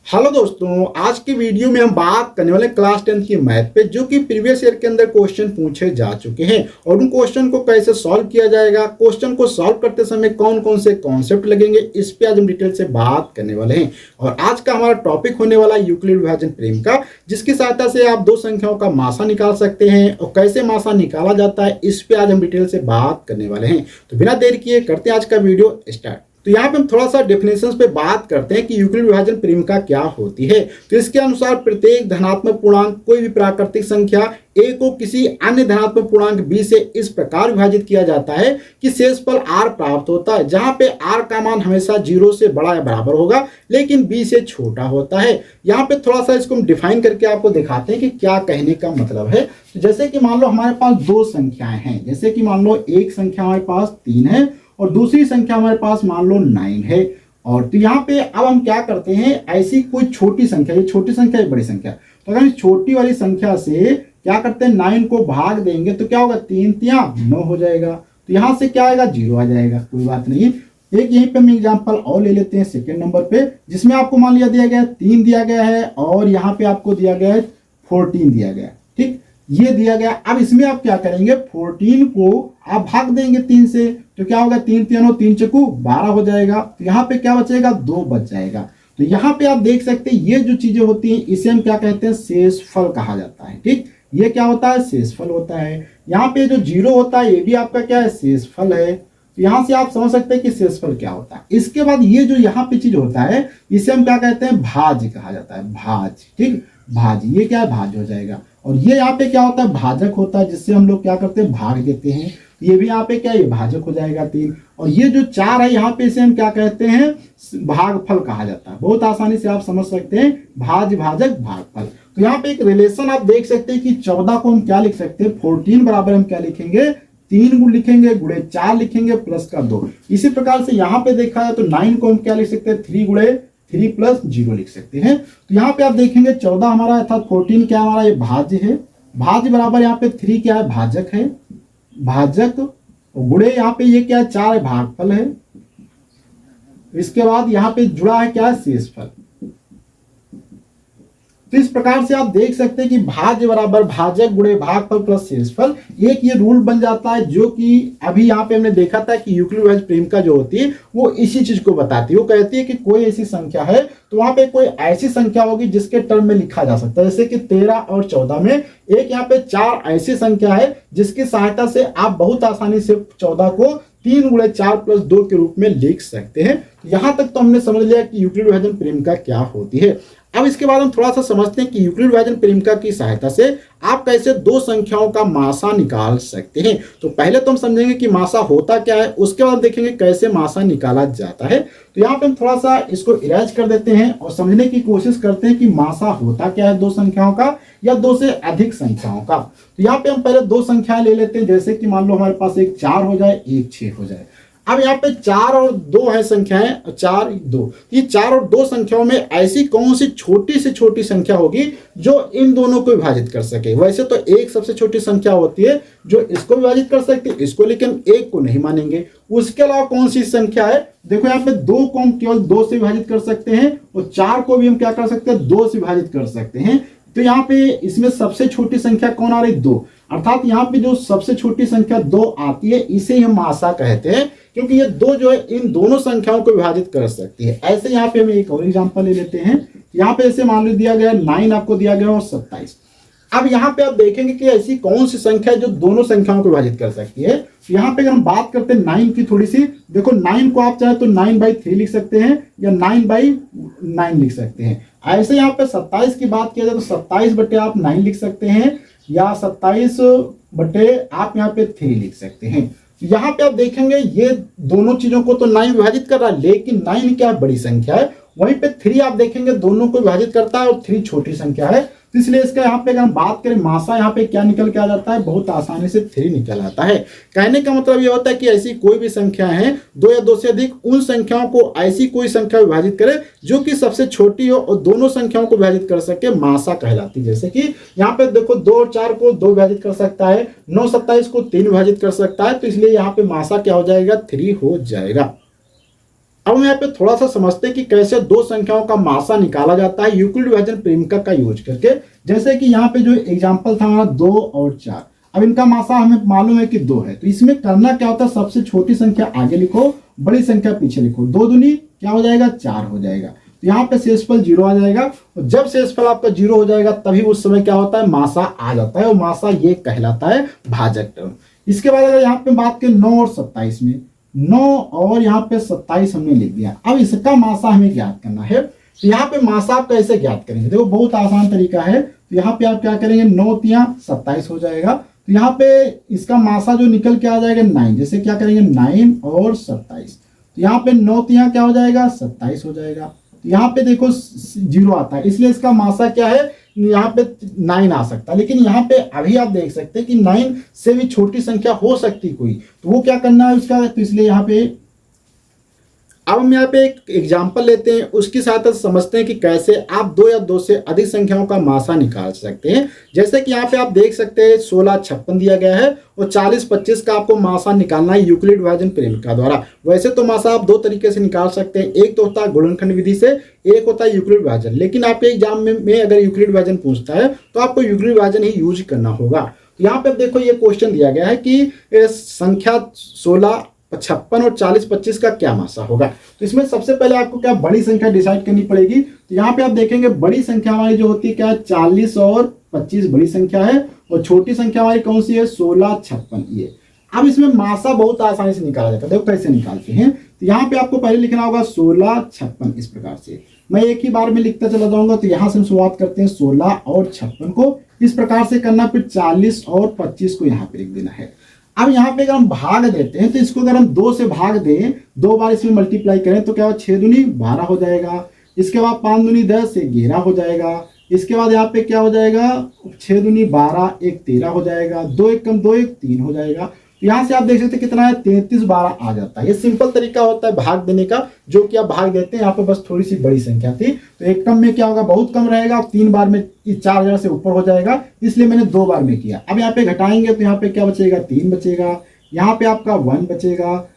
Hello दोस्तों, आज की वीडियो में हम बात करने वाले क्लास 10 की मैथ पे, जो कि प्रीवियस ईयर के अंदर क्वेश्चन पूछे जा चुके हैं और उन क्वेश्चन को कैसे सॉल्व किया जाएगा, क्वेश्चन को सॉल्व करते समय कौन कौन से कॉन्सेप्ट लगेंगे, इस पे आज हम डिटेल से बात करने वाले हैं। और आज का हमारा टॉपिक होने वाला है यूक्लिड विभाजन प्रेम का, जिसकी सहायता से आप दो संख्याओं का मासा निकाल सकते हैं और कैसे मासा निकाला जाता है, इस पे आज हम डिटेल से बात करने वाले हैं। तो बिना देर किए करते हैं आज का वीडियो स्टार्ट। तो यहाँ पे हम थोड़ा सा डेफिनेशंस पे बात करते हैं कि यूक्लिड विभाजन प्रेमिका क्या होती है। तो इसके अनुसार प्रत्येक धनात्मक पूर्णांक कोई भी प्राकृतिक संख्या a को किसी अन्य धनात्मक पूर्णांक b से इस प्रकार विभाजित किया जाता है कि शेषफल r प्राप्त होता है, जहां पे r का मान हमेशा 0 से बड़ा या बराबर होगा लेकिन b से छोटा होता है। यहाँ पे थोड़ा सा इसको हम डिफाइन करके आपको दिखाते हैं कि क्या कहने का मतलब है। तो जैसे कि मान लो हमारे पास दो संख्याएं हैं, जैसे कि मान लो एक संख्या हमारे पास 3 है और दूसरी संख्या हमारे पास मान लो 9 है। और तो यहाँ पे अब हम क्या करते हैं, ऐसी कोई छोटी संख्या, ये छोटी संख्या है बड़ी संख्या, तो अगर इस छोटी वाली संख्या से क्या करते हैं 9 को भाग देंगे तो क्या होगा, 3 तिया 9 हो जाएगा। तो यहाँ से क्या आएगा, 0 आ जाएगा। कोई बात नहीं, एक यहीं पे हम एग्जाम्पल और ले लेते हैं सेकेंड नंबर पे, जिसमें आपको मान लिया दिया गया है 3 दिया गया है और यहाँ पे आपको दिया गया है 14 दिया गया है। ठीक, ये दिया गया। अब इसमें आप क्या करेंगे, 14 को आप भाग देंगे 3 से, तो क्या होगा, 3 3 3 चकू 12 हो जाएगा। तो यहाँ पे क्या बचेगा, 2 बच जाएगा। तो यहाँ पे आप देख सकते हैं ये जो चीजें होती हैं इसे हम क्या कहते हैं, शेषफल कहा जाता है। ठीक, ये क्या होता है, शेषफल होता है। यहाँ पे जो 0 होता है ये भी आपका क्या है, शेषफल है। तो यहाँ से आप समझ सकते हैं कि शेषफल क्या होता है। इसके बाद ये जो यहाँ पे चीज होता है इसे हम क्या कहते हैं, भाज्य कहा जाता है, भाज। ठीक, भाज्य, ये क्या है, भाज्य हो जाएगा। और ये यहाँ पे क्या होता है, भाजक होता है, जिससे हम लोग क्या करते हैं, भाग देते हैं। ये भी यहाँ पे क्या है, ये भाजक हो जाएगा 3। और ये जो 4 है यहाँ पे इसे हम क्या कहते हैं, भागफल कहा जाता है। बहुत आसानी से आप समझ सकते हैं, भाज्य भाजक भागफल। तो यहाँ पे एक रिलेशन आप देख सकते हैं कि 14 को हम क्या लिख सकते हैं, 14 बराबर हम क्या लिखेंगे, 3 गुण लिखेंगे, गुणे 4 लिखेंगे, प्लस का 2। इसी प्रकार से यहाँ पे देखा है तो 9 को हम क्या लिख सकते हैं, 3 गुणे 3 प्लस 0 लिख सकते हैं। तो यहाँ पे आप देखेंगे 14 हमारा अर्थात 14 क्या हमारा, ये भाज्य है, भाज्य बराबर यहाँ पे 3 क्या है, भाजक है, भाजक गुणे यहाँ पे ये क्या है, 4 भागफल है। इसके बाद यहाँ पे जुड़ा है क्या है, शेषफल। तो इस प्रकार से आप देख सकते हैं कि भाज्य बराबर भाजक गुणे भागफल प्लस शेषफल, एक ये रूल बन जाता है, जो कि अभी यहाँ पे हमने देखा था कि यूक्लिड विभाजन प्रेमिका जो होती है वो इसी चीज को बताती है। वो कहती है कि कोई ऐसी संख्या है तो वहां पे कोई ऐसी संख्या होगी जिसके टर्म में लिखा जा सकता है। जैसे कि 13 और 14 में एक यहाँ पे 4 ऐसी संख्या है जिसकी सहायता से आप बहुत आसानी से 14 को 3 गुणे 4 प्लस 2 के रूप में लिख सकते हैं। यहां तक तो हमने समझ लिया कि यूक्लिड विभाजन प्रेमिका क्या होती है। अब इसके बाद हम थोड़ा सा समझते हैं कि यूक्लिड विभाजन प्रेमिका की सहायता से आप कैसे दो संख्याओं का मासा निकाल सकते हैं। तो पहले तो हम समझेंगे कि मासा होता क्या है, उसके बाद देखेंगे कैसे मासा निकाला जाता है। तो यहाँ पे हम थोड़ा सा इसको इरेज कर देते हैं और समझने की कोशिश करते हैं कि मासा होता क्या है दो संख्याओं का या दो से अधिक संख्याओं का। तो यहाँ पे हम पहले दो संख्याएं ले लेते हैं, जैसे कि मान लो हमारे पास एक 4 हो जाए, एक 6 हो जाए। अब यहाँ पे 4 और 2 है संख्याएं, 4 2, ये 4 और 2 संख्याओं में ऐसी कौन सी छोटी से छोटी संख्या होगी जो इन दोनों को विभाजित कर सके। वैसे तो एक सबसे छोटी संख्या होती है जो इसको विभाजित कर सकती है, इसको, लेकिन एक को नहीं मानेंगे। उसके अलावा कौन सी संख्या है, देखो यहाँ पे 2 को हम केवल 2 से विभाजित कर सकते हैं और 4 को भी हम क्या कर सकते हैं, 2 से विभाजित कर सकते हैं। तो यहाँ पे इसमें सबसे छोटी संख्या कौन आ रही, 2, अर्थात यहाँ पे जो सबसे छोटी संख्या 2 आती है इसे हम मासा कहते हैं, क्योंकि ये 2 जो है इन दोनों संख्याओं को विभाजित कर सकती है। ऐसे यहाँ पे हम एक और एग्जांपल ले लेते हैं। यहाँ पे ऐसे मान लो दिया गया 9 आपको दिया गया और 27। अब यहाँ पे आप देखेंगे कि ऐसी कौन सी संख्या है जो दोनों संख्याओं को विभाजित कर सकती है। तो यहाँ पे अगर हम बात करते हैं 9 की, थोड़ी सी देखो, 9 को आप चाहे तो 9/3 लिख सकते हैं या 9/9 लिख सकते हैं। ऐसे यहाँ पे 27 की बात किया जाए तो 27 आप 9 लिख सकते हैं या 27 आप यहाँ पे 3 लिख सकते हैं। यहाँ पे आप देखेंगे ये दोनों चीजों को तो 9 विभाजित कर रहा है, लेकिन 9 क्या बड़ी संख्या है, वहीं पे 3 आप देखेंगे दोनों को विभाजित करता है और 3 छोटी संख्या है। तो इसलिए इसका यहाँ पे अगर हम बात करें मासा, यहाँ पे क्या निकल के आ जाता है, बहुत आसानी से 3 निकल आता है। कहने का मतलब ये होता है कि ऐसी कोई भी संख्या है, 2 या 2 से अधिक, उन संख्याओं को ऐसी कोई संख्या विभाजित करे जो कि सबसे छोटी हो और दोनों संख्याओं को विभाजित कर सके, मासा कहलाती है। जैसे कि यहाँ पे देखो 2 और 4 को 2 विभाजित कर सकता है, 9 27 को 3 विभाजित कर सकता है। तो इसलिए यहाँ पे मासा क्या हो जाएगा, 3 हो जाएगा। अब हम यहाँ पे थोड़ा सा समझते हैं कि कैसे दो संख्याओं का मासा निकाला जाता है यूक्लिड विभाजन प्रेमिका का यूज करके। जैसे कि यहाँ पे जो एग्जांपल था हमारा 2 और 4, अब इनका मासा हमें मालूम है कि 2 है, तो इसमें करना क्या होता है, सबसे छोटी संख्या आगे लिखो, बड़ी संख्या पीछे लिखो, 2 दूनी क्या हो जाएगा 4 हो जाएगा, तो यहाँ पे शेषफल 0 आ जाएगा। और जब शेषफल आपका 0 हो जाएगा तभी उस समय क्या होता है, मासा आ जाता है, और मासा ये कहलाता है भाजक टर्म। इसके बाद अगर यहाँ पे बात करें 9 और 27 में, 9 और यहाँ पे 27 हमने लिख दिया। अब इसका मासा हमें ज्ञात करना है, तो यहाँ पे मासा आप कैसे ज्ञात करेंगे, देखो बहुत आसान तरीका है। तो यहाँ पे आप क्या करेंगे, 9 तिया 27 हो जाएगा, तो यहाँ पे इसका मासा जो निकल के आ जाएगा 9, जैसे क्या करेंगे 9 और 27, तो यहाँ पे 9 तिया क्या हो जाएगा 27 हो जाएगा। तो यहाँ पे देखो 0 आता है, इसलिए इसका मासा क्या है, यहाँ पे 9 आ सकता, लेकिन यहाँ पे अभी आप देख सकते हैं कि 9 से भी छोटी संख्या हो सकती कोई, तो वो क्या करना है उसका, तो इसलिए यहाँ पे अब हम यहाँ पे एक एग्जाम्पल लेते हैं, उसकी सहायता से समझते हैं कि कैसे आप 2 या 2 से अधिक संख्याओं का मासा निकाल सकते हैं। जैसे कि यहाँ पे आप देख सकते हैं 16 56 दिया गया है और 40 25 का आपको मासा निकालना है यूक्लिड विभाजन प्रेमिका द्वारा। वैसे तो मासा आप 2 तरीके से निकाल सकते हैं, एक तो होता है गुणनखंड विधि से, एक होता है यूक्लिड विभाजन। लेकिन आपके एग्जाम में अगर यूक्लिड विभाजन पूछता है तो आपको यूक्लिड विभाजन ही यूज करना होगा। यहाँ पे देखो ये क्वेश्चन दिया गया है कि संख्या 16 56 और 40 25 का क्या मासा होगा। तो इसमें सबसे पहले आपको क्या बड़ी संख्या डिसाइड करनी पड़ेगी। तो यहाँ पे आप देखेंगे बड़ी संख्या हमारी जो होती है क्या, 40 और 25 बड़ी संख्या है, और छोटी संख्या हमारी कौन सी है, 16 56 ये। अब इसमें मासा बहुत आसानी से निकाला जाता है, देखो कैसे निकालते हैं। तो यहाँ पे आपको पहले लिखना होगा 16 56 इस प्रकार से, मैं एक ही बार में लिखता चला जाऊंगा। तो यहाँ से हम शुरुआत करते हैं 16 और 56 को इस प्रकार से करना, फिर 40 और 25 को यहाँ पे लिख देना है। अब यहाँ पे अगर हम भाग देते हैं तो इसको अगर हम 2 से भाग दें, 2 बार इसमें मल्टीप्लाई करें तो क्या हो, 6 दूनी 12 हो जाएगा। इसके बाद 5 दूनी 10 से 11 हो जाएगा। इसके बाद यहाँ पे क्या हो जाएगा, 6 दूनी 12 1 13 हो जाएगा, 2 1 कम 2 1 3 हो जाएगा। तो यहाँ से आप देख सकते हैं कितना है, 33 12 आ जाता है। ये सिंपल तरीका होता है भाग देने का, जो कि आप भाग देते हैं। यहाँ पे बस थोड़ी सी बड़ी संख्या थी, तो एक कम में क्या होगा, बहुत कम रहेगा, 3 बार में 4000 से ऊपर हो जाएगा, इसलिए मैंने 2 बार में किया। अब यहाँ पे घटाएंगे तो यहाँ पे क्या बचेगा, 3 बचेगा, यहाँ पे आपका 1 बचेगा,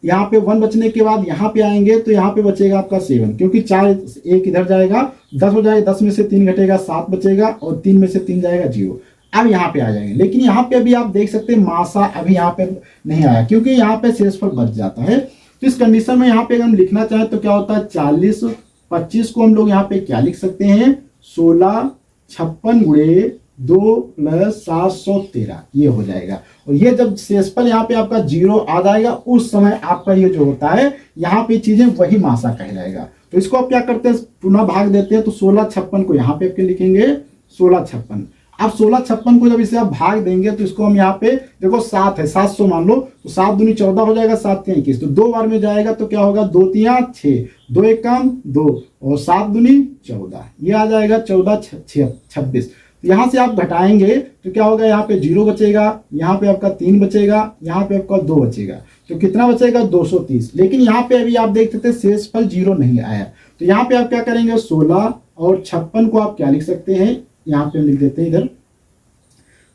यहाँ पे 1 बचने के बाद यहाँ पे आएंगे तो यहाँ पे बचेगा आपका 7, क्योंकि 4 1 इधर जाएगा, 10 हो जाएगा, 10 में से 3 घटेगा 7 बचेगा, और 3 में से 3 जाएगा 0। अब यहाँ पे आ जाएंगे, लेकिन यहाँ पे अभी आप देख सकते हैं मासा अभी यहाँ पे नहीं आया, क्योंकि यहाँ पे शेषफल बच जाता है। तो इस कंडीशन में यहाँ पे अगर हम लिखना चाहें तो क्या होता है, 40 25 को हम लोग यहाँ पे क्या लिख सकते हैं, 16 56 गुणे 2 प्लस 713 ये हो जाएगा। और ये जब शेषफल यहाँ पे आपका 0 आ जाएगा उस समय आपका ये जो होता है यहाँ पे चीजें वही मासा कहलाएगा। तो इसको आप क्या करते हैं, पुनः भाग देते हैं। तो 16 56 को यहाँ पे लिखेंगे 16 56। अब 16 56 को जब इसे आप भाग देंगे तो इसको हम यहाँ पे देखो 7 है, 700 मान लो, तो 7 दूनी 14 हो जाएगा, 7 तिया 21, तो 2 बार में जाएगा तो क्या होगा, 2 तिया 6, 2 1 कम 2, और 7 दूनी 14, ये आ जाएगा 14 26। तो यहाँ से आप घटाएंगे तो क्या होगा, यहाँ पे 0 बचेगा, यहाँ पे आपका 3 बचेगा, यहाँ पे आपका 2 बचेगा, तो कितना बचेगा 230। लेकिन यहाँ पे अभी आप देख सकते हैं शेषफल 0 नहीं आया, तो यहाँ पे आप क्या करेंगे, 16 और 56 को आप क्या लिख सकते हैं, यहाँ पे लिख देते हैं इधर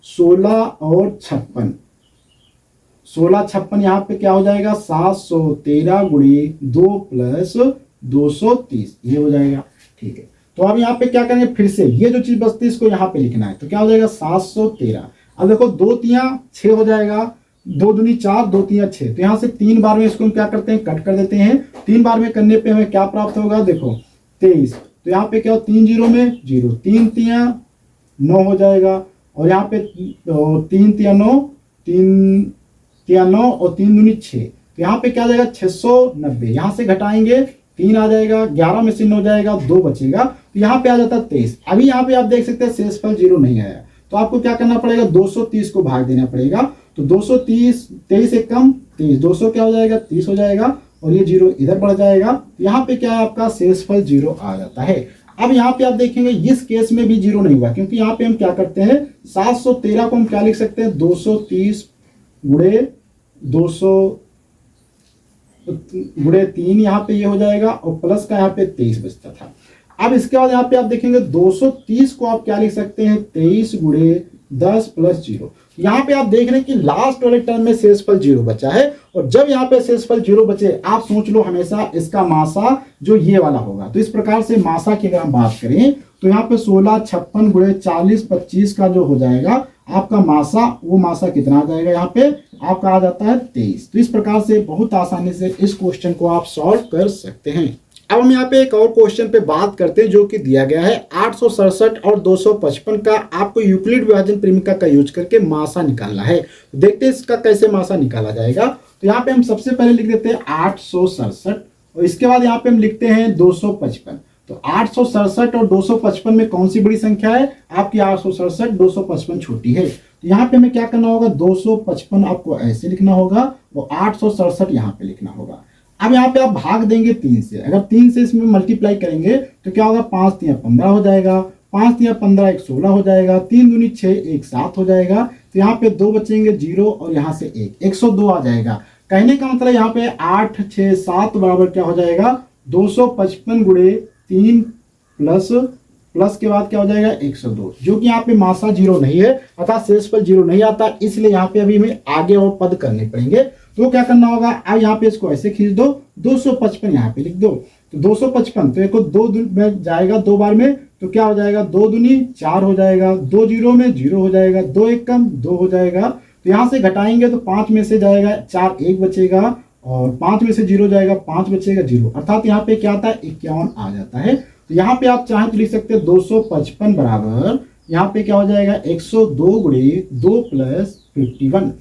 16 और 56, 16 56 यहाँ पे क्या हो जाएगा, 713 गुणे 2 प्लस 230 ये हो जाएगा। ठीक है, तो अब यहाँ पे क्या करेंगे, फिर से ये जो चीज बचती है इसको यहाँ पे लिखना है, तो क्या हो जाएगा 713। अब देखो 2 तिया 6 हो जाएगा, 2 दूनी 4 2 तिया 6, तो यहाँ से 3 बार में इसको हम क्या करते हैं, कट कर देते हैं। 3 बार में करने पे हमें क्या प्राप्त होगा, देखो 23, तो यहाँ पे क्या हो, 3 0 में 0, 3 तिया 9 हो जाएगा, और यहाँ पे 3 तिया 9, 3 तिया 9 और 3 दूनी 6, तो यहाँ पे क्या आ जाएगा 690। यहाँ से घटाएंगे 3 आ जाएगा, 11 में से 9 जाएगा, 2 बचेगा, तो यहाँ पे आ जाता 23। अभी यहाँ पे आप देख सकते हैं शेषफल 0 नहीं आया, तो आपको क्या करना पड़ेगा, 230 को भाग देना पड़ेगा। तो 230, 23 एक कम 23, 200 क्या हो जाएगा 30 हो जाएगा, और ये 0 इधर बढ़ जाएगा। यहाँ पे क्या है, आपका शेषफल 0 आ जाता है। अब यहाँ पे आप देखेंगे इस केस में भी 0 नहीं हुआ, क्योंकि यहाँ पे हम क्या करते हैं, 713 को हम क्या लिख सकते हैं, 230 गुणे 200 गुणे 3 यहाँ पे ये हो जाएगा, और प्लस का यहाँ पे 23 बचता था। अब इसके बाद यहाँ पे आप देखेंगे 230 को आप क्या लिख सकते हैं, 23 गुणे 10 प्लस 0। यहाँ पे आप देख रहे हैं कि लास्ट वाले टर्म में शेषफल 0 बचा है, और जब यहाँ पे शेषफल 0 बचे, आप सोच लो हमेशा इसका मासा जो ये वाला होगा। तो इस प्रकार से मासा की अगर हम बात करें तो यहाँ पे 16 56 गुणे 40 25 का जो हो जाएगा आपका मासा, वो मासा कितना आ जाएगा, यहाँ पे आपका आ जाता है 23। तो इस प्रकार से बहुत आसानी से इस क्वेश्चन को आप सॉल्व कर सकते हैं। अब हम यहाँ पे एक और क्वेश्चन पे बात करते हैं जो कि दिया गया है 867 और 255 का आपको यूक्लिड विभाजन प्रेमिका का यूज करके मासा निकालना है। तो देखते हैं इसका कैसे मासा निकाला जाएगा। तो यहाँ पे हम सबसे पहले लिख देते हैं 867 और इसके बाद यहाँ पे हम लिखते हैं 255। तो 867 और 255 में कौन सी बड़ी संख्या है आपकी, 867, 255 छोटी है। तो यहाँ पे हमें क्या करना होगा, 255 आपको ऐसे लिखना होगा और 867 यहाँ पे लिखना होगा। अब यहाँ पे आप भाग देंगे 3 से, अगर 3 से इसमें मल्टीप्लाई करेंगे तो क्या होगा, 5 3 15 हो जाएगा, 5 3 15 1 16 हो जाएगा, 3 दूनी 6 1 7 हो जाएगा। तो यहाँ पे 2 बचेंगे 0 और यहाँ से 1 102 आ जाएगा। कहने का मतलब यहाँ पे 8 6 7 बराबर क्या हो जाएगा, 255 गुणे 3 प्लस के बाद क्या हो जाएगा 102, जो कि यहाँ पे मासा 0 नहीं है अर्थात शेषफल 0 नहीं आता, इसलिए यहाँ पे अभी हमें आगे और पद करने पड़ेंगे। तो क्या करना होगा, अब यहाँ पे इसको ऐसे खींच दो, 255 यहाँ पे लिख दो। तो 255 तो एक 2 में जाएगा 2 बार में, तो क्या हो जाएगा 2 दूनी 4 हो जाएगा, 2 0 में 0 हो जाएगा, 2 1 कम 2 हो जाएगा। तो यहाँ से घटाएंगे तो 5 में से जाएगा 4 1 बचेगा और 5 में से 0 जाएगा 5 बचेगा 0, अर्थात यहाँ पे क्या आता है 51 आ जाता है। तो यहाँ पे आप चाहें तो लिख सकते हैं 255 बराबर यहाँ पे क्या हो जाएगा 102 गुणे 2 प्लस 51।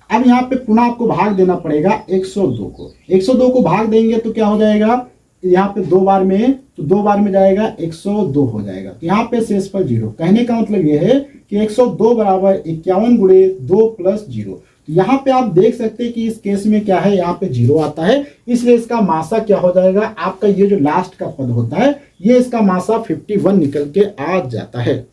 अब यहाँ पे पुनः आपको भाग देना पड़ेगा 102 को, 102 को भाग देंगे तो क्या हो जाएगा, यहाँ पे 2 बार में, तो 2 बार में जाएगा 102 हो जाएगा। तो यहाँ पे शेषफल 0, कहने का मतलब ये है कि 102 बराबर 51 गुणे 2 प्लस 0। तो यहाँ पे आप देख सकते हैं कि इस केस में क्या है, यहाँ पे 0 आता है, इसलिए इसका मासा क्या हो जाएगा, आपका ये जो लास्ट का पद होता है ये इसका मासा 51 निकल के आ जाता है।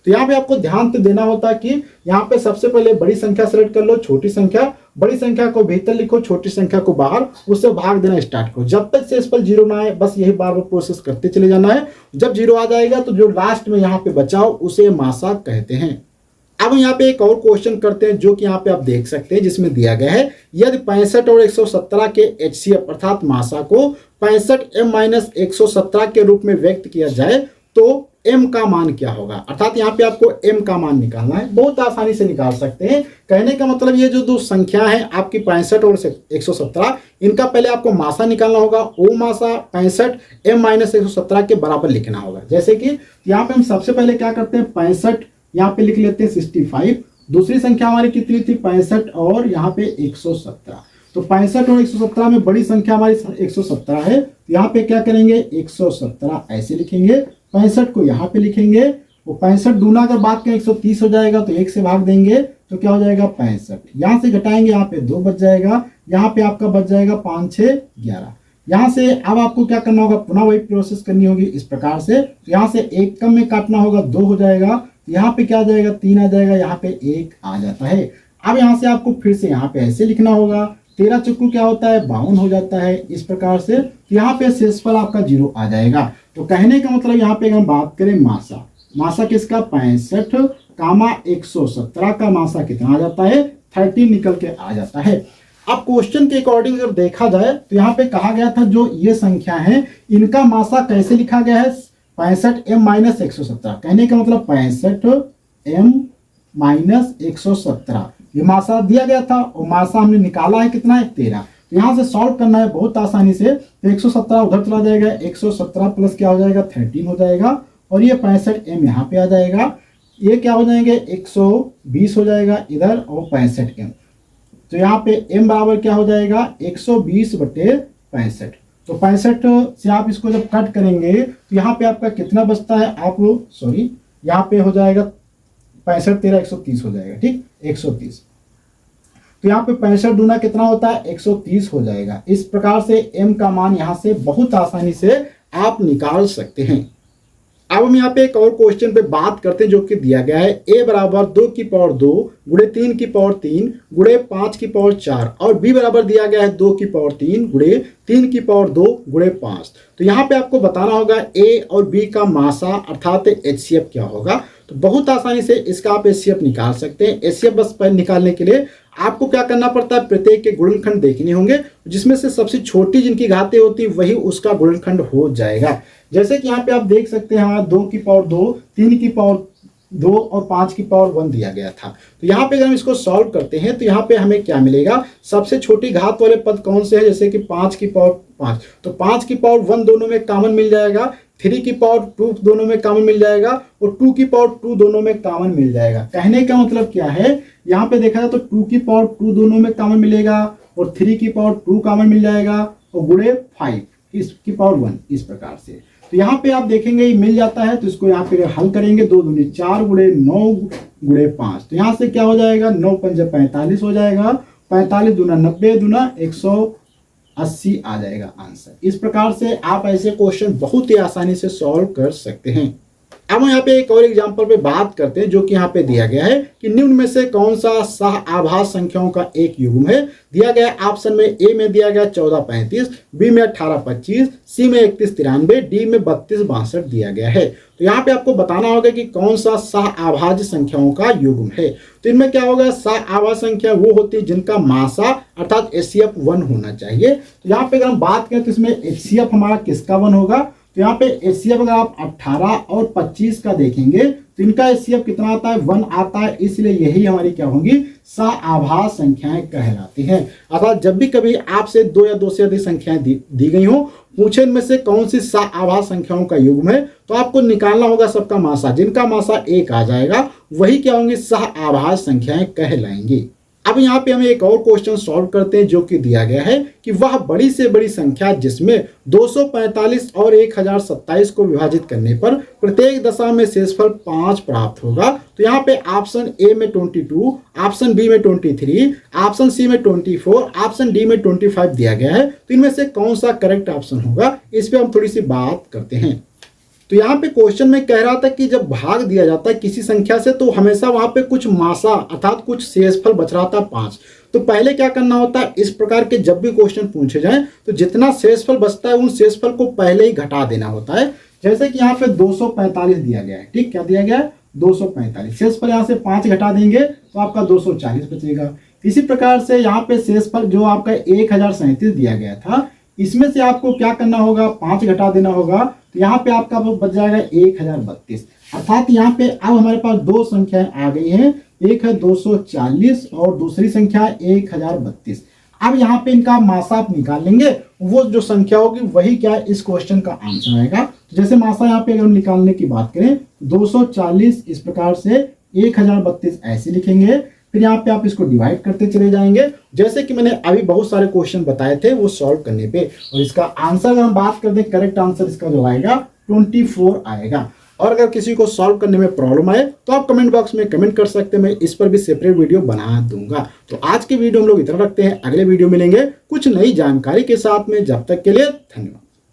तो यहाँ पे आपको ध्यान तो देना होता है कि यहाँ पे सबसे पहले बड़ी संख्या सेलेक्ट कर लो, छोटी संख्या, बड़ी संख्या को भीतर लिखो, छोटी संख्या को बाहर, उससे भाग देना स्टार्ट करो। जब तक शेषफल 0 ना आए बस यही बार बार प्रोसेस करते चले जाना है। जब 0 आ जाएगा तो जो लास्ट में यहाँ पे बचाओ उसे मासा कहते हैं। अब यहाँ पे एक और क्वेश्चन करते हैं जो कि यहाँ पे आप देख सकते हैं, जिसमें दिया गया है यदि 65 और 117 के HCF अर्थात मासा को 65m-117 के रूप में व्यक्त किया जाए तो m का मान क्या होगा, अर्थात यहाँ पे आपको m का मान निकालना है। बहुत आसानी से निकाल सकते हैं। कहने का मतलब ये जो दो संख्या है आपकी 65 और 117, इनका पहले आपको मासा निकालना होगा। वो मासा 65m-117 के बराबर लिखना होगा। जैसे कि यहाँ पे हम सबसे पहले क्या करते हैं, 65 यहाँ पे लिख लेते हैं 65, दूसरी संख्या हमारी कितनी थी 65 और यहाँ पे 117। तो 65 और 117 में बड़ी संख्या हमारी 117 है, तो यहाँ पे क्या करेंगे 117 ऐसे लिखेंगे, 65 को यहाँ पे लिखेंगे, वो 65 दूना अगर बात करें 130 हो जाएगा, तो 1 से भाग देंगे तो क्या हो जाएगा 65, यहाँ से घटाएंगे यहाँ पे 2 बच जाएगा, यहाँ पे आपका बच जाएगा 5 6 11। यहाँ से अब आपको क्या करना होगा, पुनः वही प्रोसेस करनी होगी इस प्रकार से। तो यहाँ से 1 कम में काटना होगा 2 हो जाएगा, यहाँ पे क्या आ जाएगा 3 आ जाएगा, यहाँ पे 1 आ जाता है। अब यहाँ से आपको फिर से यहाँ पे ऐसे लिखना होगा, 13 चक्कू क्या होता है 52 हो जाता है इस प्रकार से। यहाँ पे शेषफल आपका 0 आ जाएगा। तो कहने का मतलब यहाँ पे अगर हम बात करें मासा किसका 65 कामा 117 का मासा कितना आ जाता है 13 निकल के आ जाता है। अब क्वेश्चन के अकॉर्डिंग अगर देखा जाए तो यहाँ पे कहा गया था जो ये संख्या है इनका मासा कैसे लिखा गया है 65m-117। कहने का मतलब 65m-117 ये मासा दिया गया था और मासा हमने निकाला है कितना है 13। तो यहाँ से सॉल्व करना है बहुत आसानी से। तो 117 उधर चला जाएगा, 117 प्लस क्या हो जाएगा 13 हो जाएगा, और ये 65m यहाँ पे आ जाएगा, ये क्या हो जाएंगे 120 हो जाएगा इधर और 65m। तो यहाँ पे m बराबर क्या हो जाएगा 120/65। तो 65 से आप इसको जब कट करेंगे तो यहाँ पे आपका कितना बचता है, आप सॉरी यहाँ पे हो जाएगा 65 13 130 हो जाएगा, ठीक 130। तो यहाँ पे 65 दूना कितना होता है 130 हो जाएगा। इस प्रकार से m का मान यहाँ से बहुत आसानी से आप निकाल सकते हैं। अब हम यहाँ पे एक और क्वेश्चन पे बात करते हैं जो कि दिया गया है a बराबर 2 की पावर 2 गुणे 3 की पावर 3 गुणे 5 की पावर 4 और b बराबर दिया गया है 2 की पावर 3 गुणे 3 की पावर 2 गुणे 5। तो यहाँ पे आपको बताना होगा a और b का मासा अर्थात HCF क्या होगा। तो बहुत आसानी से इसका आप एचसीएफ निकाल सकते हैं। एचसीएफ बस निकालने के लिए आपको क्या करना पड़ता है, प्रत्येक के गुणनखंड देखने होंगे, जिसमें से सबसे छोटी जिनकी घातें होती है वही उसका गुणनखंड हो जाएगा। जैसे कि यहाँ पे आप देख सकते हैं हमारा 2 की पावर 2, 3 की पावर 2 और 5 की पावर 1 दिया गया था। तो यहाँ पे अगर हम इसको सॉल्व करते हैं तो यहाँ पे हमें क्या मिलेगा, सबसे छोटी घात वाले पद कौन से हैं, जैसे कि 5 की पावर 5, तो 5 की पावर 1 दोनों में कॉमन मिल जाएगा, 3 की पावर 2 दोनों में कॉमन मिल जाएगा और 2 की पावर 2 दोनों में कॉमन मिल जाएगा। कहने का मतलब क्या है, यहाँ पे देखा जाए तो 2 की पावर 2 दोनों में कॉमन मिलेगा और 3 की पावर 2 कॉमन मिल जाएगा और गुणे 5 इसकी पावर 1, इस प्रकार से। तो यहाँ पे आप देखेंगे ये मिल जाता है, तो इसको यहाँ पे हल करेंगे, 2 दूनी 4 गुणे 9 गुणे 5, तो यहाँ से क्या हो जाएगा, 9 पंजे 45 हो जाएगा, 45 दूना 90 दूना 180 आ जाएगा आंसर। इस प्रकार से आप ऐसे क्वेश्चन बहुत ही आसानी से सॉल्व कर सकते हैं। अब हम यहाँ पे एक और एग्जांपल पे बात करते हैं, जो कि यहाँ पे दिया गया है कि निम्न में से कौन सा सह आभास संख्याओं का एक युग्म है। दिया गया है ऑप्शन में, ए में दिया गया 1435, बी में 1825, सी में 3193, डी में 3262 दिया गया है। तो यहाँ पे आपको बताना होगा कि कौन सा सह आभाज्य संख्याओं का युग्म है। तो इनमें क्या होगा, सह आभाज्य संख्या वो होती है जिनका मासा अर्थात एचसीएफ 1 होना चाहिए। तो यहाँ पे अगर हम बात करें तो इसमें एचसीएफ हमारा किसका 1 होगा, तो यहाँ पे एचसीएफ अगर आप 18 और 25 का देखेंगे तो इनका एचसीएफ कितना आता है, 1 आता है, इसलिए यही हमारी क्या होंगी, सह आभाज्य संख्याएं कहलाती हैं। अर्थात जब भी कभी आपसे 2 या 2 से अधिक संख्याएं दी गई हो, पूछे इनमें से कौन सी सह आभाज्य संख्याओं का युग्म है, तो आपको निकालना होगा सबका मासा, जिनका मासा 1 आ जाएगा वही क्या होंगी, सह आभाज्य संख्याएं कहलाएंगी। अब यहाँ पे हमें एक और क्वेश्चन सॉल्व करते हैं, जो कि दिया गया है कि वह बड़ी से बड़ी संख्या जिसमें 245 और 1027 को विभाजित करने पर प्रत्येक दशा में शेषफल 5 प्राप्त होगा। तो यहाँ पे ऑप्शन ए में 22, ऑप्शन बी में 23, ऑप्शन सी में 24, ऑप्शन डी में 25 दिया गया है। तो इनमें से कौन सा करेक्ट ऑप्शन होगा, इस पे हम थोड़ी सी बात करते हैं। तो यहाँ पे क्वेश्चन में कह रहा था कि जब भाग दिया जाता है किसी संख्या से तो हमेशा वहां पे कुछ मासा अर्थात कुछ शेषफल बच रहा था 5। तो पहले क्या करना होता है, इस प्रकार के जब भी क्वेश्चन पूछे जाएं तो जितना शेषफल बचता है उन शेषफल को पहले ही घटा देना होता है। जैसे कि यहाँ पे 245 दिया गया है, ठीक, क्या दिया गया है, 245, शेषफल यहाँ से 5 घटा देंगे तो आपका 240 बचेगा। इसी प्रकार से यहाँ पे शेषफल जो आपका 1037 दिया गया था, इसमें से आपको क्या करना होगा, 5 घटा देना होगा, तो यहाँ पे आपका बच जाएगा 1032। अर्थात यहाँ पे अब हमारे पास 2 संख्याएं आ गई हैं, एक है 240 और दूसरी संख्या है 1032। अब यहाँ पे इनका मासा आप निकाल लेंगे, वो जो संख्या होगी वही क्या है, इस क्वेश्चन का आंसर आएगा। तो जैसे मासा यहाँ पे अगर हम निकालने की बात करें, 240 इस प्रकार से 1032 ऐसे लिखेंगे, फिर यहाँ पे आप इसको डिवाइड करते चले जाएंगे, जैसे कि मैंने अभी बहुत सारे क्वेश्चन बताए थे वो सॉल्व करने पे। और इसका आंसर अगर हम बात कर दें, करेक्ट आंसर इसका जो आएगा 24 आएगा। और अगर किसी को सॉल्व करने में प्रॉब्लम आए तो आप कमेंट बॉक्स में कमेंट कर सकते हैं, मैं इस पर भी सेपरेट वीडियो बना दूंगा। तो आज की वीडियो हम लोग इतना रखते हैं, अगले वीडियो मिलेंगे कुछ नई जानकारी के साथ में, जब तक के लिए धन्यवाद।